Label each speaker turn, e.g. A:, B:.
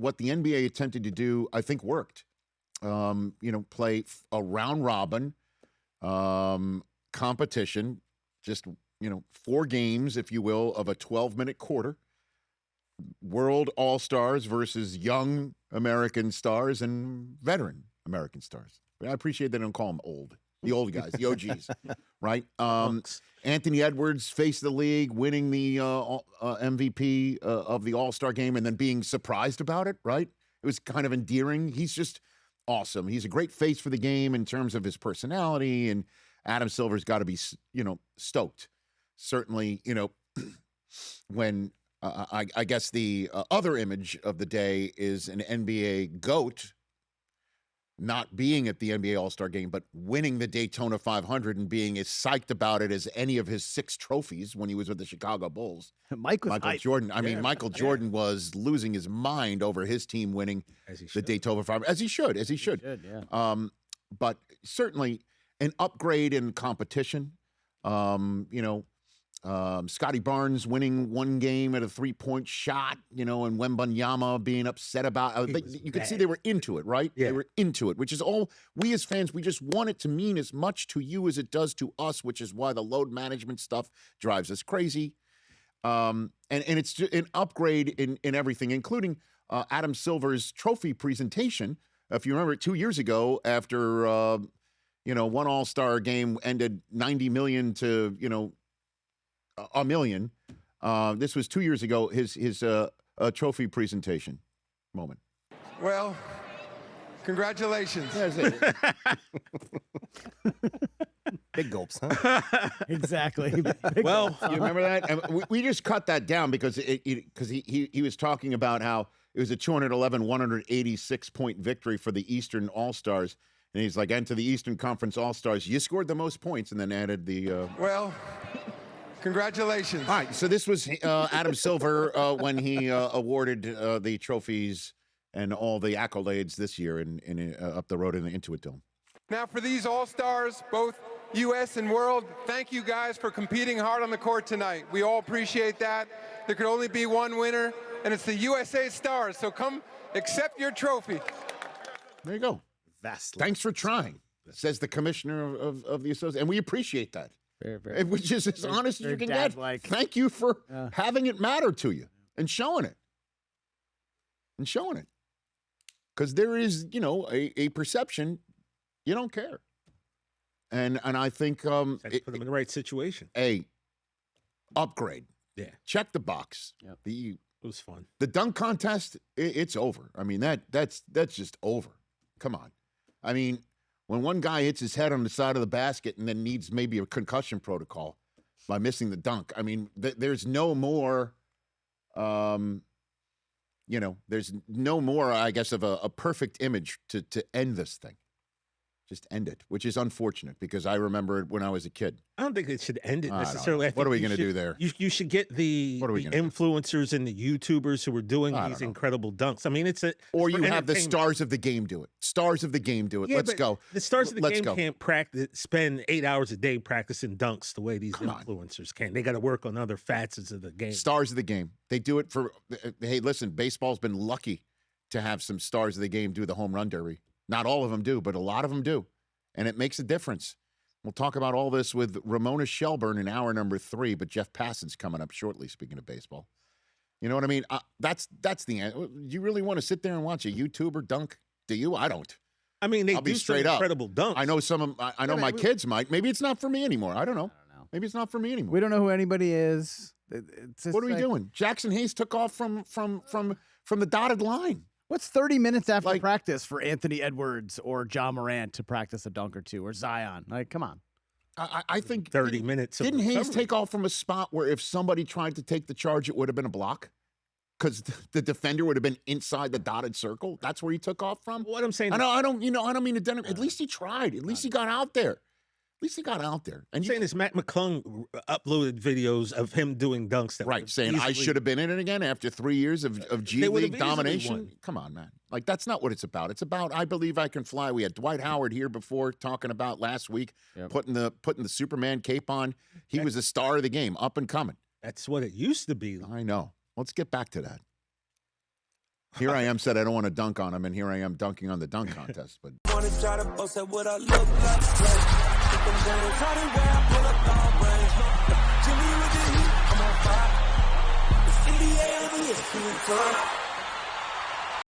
A: what the NBA attempted to do, I think, worked. Play a round robin competition, just 4 games, if you will, of a 12-minute quarter. World All-Stars versus young American stars and veteran American stars. I appreciate they don't call them old. The old guys, the OGs, right? Anthony Edwards faced the league, winning the MVP of the All-Star game and then being surprised about it, right? It was kind of endearing. He's just awesome. He's a great face for the game in terms of his personality, and Adam Silver's got to be, stoked. Certainly, when I guess the other image of the day is an NBA GOAT not being at the NBA All-Star game, but winning the Daytona 500 and being as psyched about it as any of his 6 trophies when he was with the Chicago Bulls. Michael Jordan. I mean, Michael Jordan was losing his mind over his team winning the Daytona 500, as he should. But certainly an upgrade in competition. Scotty Barnes winning 1 game at a 3-point shot, and Wembanyama being upset about it. You could see they were into it, right? Yeah. They were into it, which is all we as fans, we just want it to mean as much to you as it does to us, which is why the load management stuff drives us crazy. And it's an upgrade in everything, including Adam Silver's trophy presentation. If you remember 2 years ago, after, one All-Star game ended 90 million to, $1 million. This was 2 years ago, his trophy presentation moment.
B: Well, congratulations.
A: There's it.
C: Big gulps, huh?
D: Exactly.
A: You remember that? And we just cut that down because he was talking about how it was a 186-point victory for the Eastern All-Stars. And he's like, and to the Eastern Conference All-Stars, you scored the most points, and then added the...
B: Well... Congratulations.
A: All right, so this was Adam Silver when he awarded the trophies and all the accolades this year in up the road in the Intuit Dome.
B: Now for these All-Stars, both U.S. and world, thank you guys for competing hard on the court tonight. We all appreciate that. There could only be one winner, and it's the USA Stars, so come accept your trophy.
A: There you go.
C: Vastly.
A: Thanks for trying, says the commissioner of the association, and we appreciate that.
D: Very,
A: which is as honest as you can get.
D: Like,
A: thank you for having it matter to you and showing it. Because there is, a perception you don't care. And I think
E: put them in the right situation.
A: Upgrade.
E: Yeah.
A: Check the box.
D: Yep.
E: It was fun.
A: The dunk contest, it's over. I mean, that's just over. Come on. I mean, when one guy hits his head on the side of the basket and then needs maybe a concussion protocol by missing the dunk, I mean, there's no more, there's no more, I guess, of a perfect image to end this thing. Just end it, which is unfortunate because I remember it when I was a kid.
E: I don't think it should end it necessarily.
A: What are we going to do there?
E: You should get the influencers and the YouTubers who are doing these incredible dunks. I mean,
A: or you have the stars of the game do it. Stars of the game do it.
E: Yeah,
A: Let's go.
E: The stars of the game can't spend 8 hours a day practicing dunks the way these influencers can. They got to work on other facets of the game.
A: Stars of the game. They do it for, hey, listen, baseball's been lucky to have some stars of the game do the home run derby. Not all of them do, but a lot of them do. And it makes a difference. We'll talk about all this with Ramona Shelburne in hour number 3, but Jeff Passan's coming up shortly, speaking of baseball. You know what I mean? That's the end. Do you really want to sit there and watch a YouTuber dunk? Do you? I don't.
E: I mean, they
A: I'll
E: do
A: be straight
E: some
A: up.
E: incredible dunks.
A: I know I know my kids might. Maybe it's not for me anymore. I don't know. Maybe it's not for me anymore.
D: We don't know who anybody is.
A: What are we doing? Jackson Hayes took off from the dotted line.
D: What's 30 minutes after practice for Anthony Edwards or John Morant to practice a dunk or two, or Zion? Like, come on.
A: I think
E: 30 minutes.
A: Didn't Hayes take off from a spot where if somebody tried to take the charge, it would have been a block? Because the defender would have been inside the dotted circle. That's where he took off from.
E: What I'm saying,
A: I don't mean to. At least he tried. At least he got out there. At least he got out there. And
E: saying this, Matt McClung uploaded videos of him doing dunks. That
A: saying I should have been in it again after 3 years of G League domination. Come on, man. Like, that's not what it's about. It's about I believe I can fly. We had Dwight Howard here before talking about last week, putting the Superman cape on. He was a star of the game, up and coming.
E: That's what it used to be.
A: I know. Let's get back to that. Here I am said I don't want to dunk on him, and here I am dunking on the dunk contest. But
F: Wanna try to boast at what I look like. Keep them going, try to wear, I pull up long range. Jimmy with the heat, I'm on fire. It's 88 over here,